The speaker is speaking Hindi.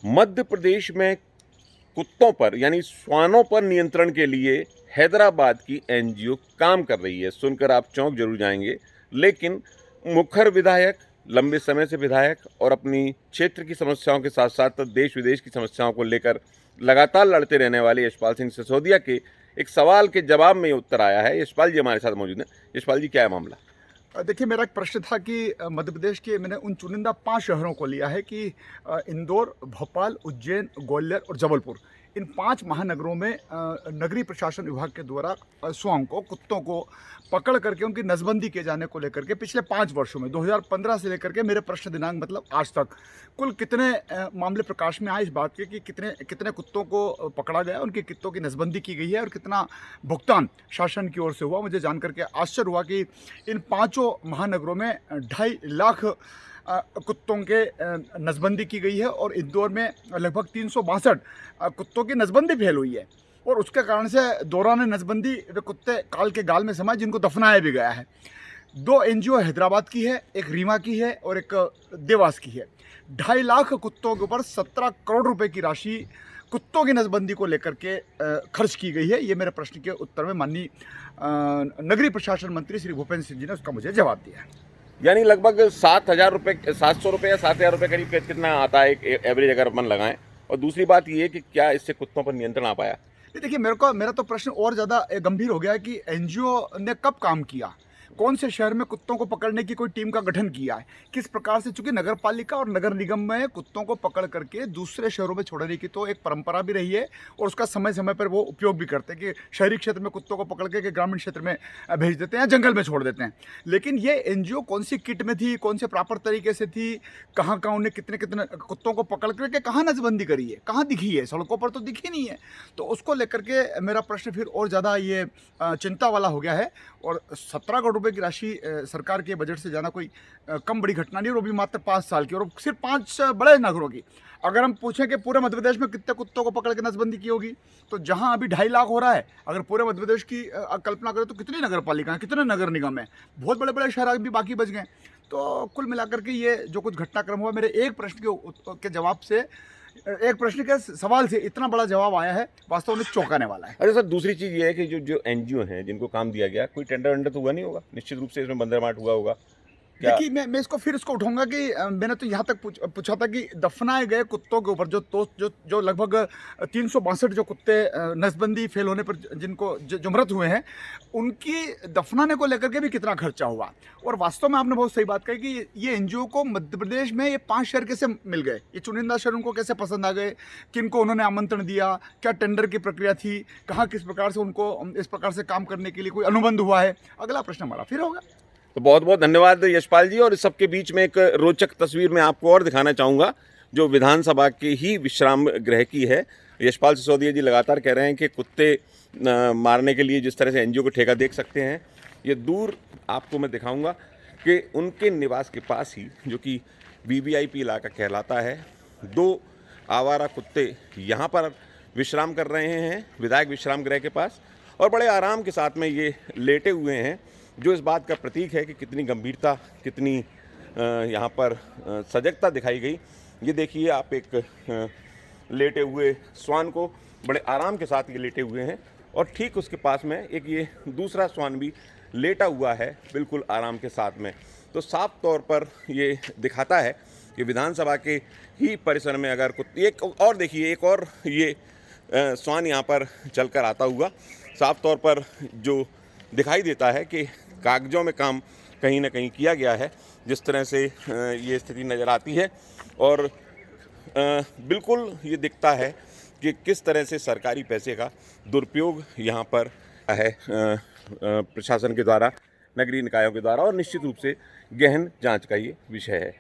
मध्य प्रदेश में कुत्तों पर यानी श्वानों पर नियंत्रण के लिए हैदराबाद की एनजीओ काम कर रही है। सुनकर आप चौंक जरूर जाएंगे, लेकिन मुखर विधायक, लंबे समय से विधायक और अपनी क्षेत्र की समस्याओं के साथ साथ देश विदेश की समस्याओं को लेकर लगातार लड़ते रहने वाले यशपाल सिंह सिसोदिया के एक सवाल के जवाब में ये उत्तर आया है। यशपाल जी हमारे साथ मौजूद हैं। यशपाल जी, क्या है मामला? देखिए, मेरा एक प्रश्न था कि मध्य प्रदेश के मैंने उन चुनिंदा 5 शहरों को लिया है कि इंदौर, भोपाल, उज्जैन, ग्वालियर और जबलपुर। इन 5 महानगरों में नगरीय प्रशासन विभाग के द्वारा श्वान को, कुत्तों को पकड़ करके उनकी नसबंदी किए जाने को लेकर के पिछले 5 वर्षों में 2015 से लेकर के मेरे प्रश्न दिनांक मतलब आज तक कुल कितने मामले प्रकाश में आए इस बात के कि कितने कितने कुत्तों को पकड़ा गया, उनके कुत्तों की नसबंदी की गई है और कितना भुगतान शासन की ओर से हुआ। मुझे जान करके आश्चर्य हुआ कि इन 5 महानगरों में 2.5 लाख कुत्तों के नसबंदी की गई है और इंदौर में लगभग 362 कुत्तों की नसबंदी फेल हुई है और उसके कारण से दौरान नसबंदी वे कुत्ते काल के गाल में समाये, जिनको दफनाया भी गया है। 2 एनजीओ हैदराबाद की है, एक रीवा की है और एक देवास की है। 2.5 लाख कुत्तों के ऊपर 17 करोड़ रुपए की राशि कुत्तों की नसबंदी को लेकर के खर्च की गई है। ये मेरे प्रश्न के उत्तर में माननीय नगरीय प्रशासन मंत्री श्री भूपेंद्र सिंह जी ने उसका मुझे जवाब दिया है। यानी लगभग 7,000 रुपये, 700 रुपये या 7,000 रुपये करीब कितना आता है एक एवरेज अगर अपन लगाएं? और दूसरी बात ये कि क्या इससे कुत्तों पर नियंत्रण आ पाया? देखिए, मेरा तो प्रश्न और ज़्यादा गंभीर हो गया है कि एनजीओ ने कब काम किया, कौन से शहर में कुत्तों को पकड़ने की कोई टीम का गठन किया है, किस प्रकार से, चूंकि नगर पालिका और नगर निगम में कुत्तों को पकड़ करके दूसरे शहरों में छोड़ने की तो एक परंपरा भी रही है और उसका समय समय पर वो उपयोग भी करते हैं कि शहरी क्षेत्र में कुत्तों को पकड़ के ग्रामीण क्षेत्र में भेज देते हैं या जंगल में छोड़ देते हैं। लेकिन ये एनजीओ कौन सी किट में थी, कौन से प्रॉपर तरीके से थी, कहाँ कहाँ उन्हें कितने कितने कुत्तों को पकड़ करके कहाँ नजबंदी करी है, कहाँ दिखी है, सड़कों पर तो दिखी नहीं है। तो उसको लेकर के मेरा प्रश्न फिर और ज़्यादा ये चिंता वाला हो गया है। और 17 करोड़ रुपए की राशि सरकार के बजट से जाना कोई कम बड़ी घटना नहीं, और वो भी मात्र 5 साल की, और सिर्फ 5 बड़े नगरों की। अगर हम पूछें कि पूरे मध्य प्रदेश में कितने कुत्तों को पकड़ के नसबंदी की होगी, तो जहां अभी 2.5 लाख हो रहा है, अगर पूरे मध्य प्रदेश की कल्पना करें तो कितनी नगर पालिका है, कितने नगर निगम है, बहुत बड़े बड़े शहर भी बाकी बच गए। तो कुल मिलाकर के ये जो कुछ घटनाक्रम हुआ, मेरे एक प्रश्न के जवाब से, एक प्रश्न के सवाल से इतना बड़ा जवाब आया है, वास्तव में चौंकाने वाला है। अच्छा सर, दूसरी चीज़ ये है कि जो जो एनजीओ हैं जिनको काम दिया गया, कोई टेंडर वेंडर तो हुआ नहीं होगा? निश्चित रूप से इसमें बंदरमाट हुआ होगा क्या? देखिए, मैं इसको उठाऊंगा कि मैंने तो यहाँ तक पूछा था कि दफनाए गए कुत्तों के ऊपर जो लगभग 362 जो कुत्ते नसबंदी फेल होने पर जिनको जो मृत हुए हैं, उनकी दफनाने को लेकर के भी कितना खर्चा हुआ। और वास्तव में आपने बहुत सही बात कही कि ये एनजीओ को मध्य प्रदेश में ये 5 शहर कैसे मिल गए, ये चुनिंदा शहर उनको कैसे पसंद आ गए, किनको उन्होंने आमंत्रण दिया, क्या टेंडर की प्रक्रिया थी, कहाँ किस प्रकार से उनको इस प्रकार से काम करने के लिए कोई अनुबंध हुआ है। अगला प्रश्न हमारा फिर होगा। तो बहुत बहुत धन्यवाद यशपाल जी। और इस सबके बीच में एक रोचक तस्वीर मैं आपको और दिखाना चाहूँगा, जो विधानसभा के ही विश्राम गृह की है। यशपाल सिसोदिया जी लगातार कह रहे हैं कि कुत्ते मारने के लिए जिस तरह से एनजीओ को ठेका देख सकते हैं, ये दूर आपको मैं दिखाऊंगा कि उनके निवास के पास ही, जो कि वीवीआईपी इलाका कहलाता है, 2 आवारा कुत्ते यहाँ पर विश्राम कर रहे हैं विधायक विश्राम गृह के पास, और बड़े आराम के साथ में ये लेटे हुए हैं, जो इस बात का प्रतीक है कि कितनी गंभीरता, कितनी यहाँ पर सजगता दिखाई गई। ये देखिए आप, एक लेटे हुए श्वान को बड़े आराम के साथ ये लेटे हुए हैं, और ठीक उसके पास में एक ये दूसरा श्वान भी लेटा हुआ है बिल्कुल आराम के साथ में। तो साफ तौर पर ये दिखाता है कि विधानसभा के ही परिसर में अगर एक और देखिए, एक और ये श्वान यहाँ पर चलकर आता हुआ, साफ तौर पर जो दिखाई देता है कि कागजों में काम कहीं ना कहीं किया गया है, जिस तरह से ये स्थिति नज़र आती है। और बिल्कुल ये दिखता है कि किस तरह से सरकारी पैसे का दुरुपयोग यहाँ पर है प्रशासन के द्वारा, नगरीय निकायों के द्वारा, और निश्चित रूप से गहन जांच का ये विषय है।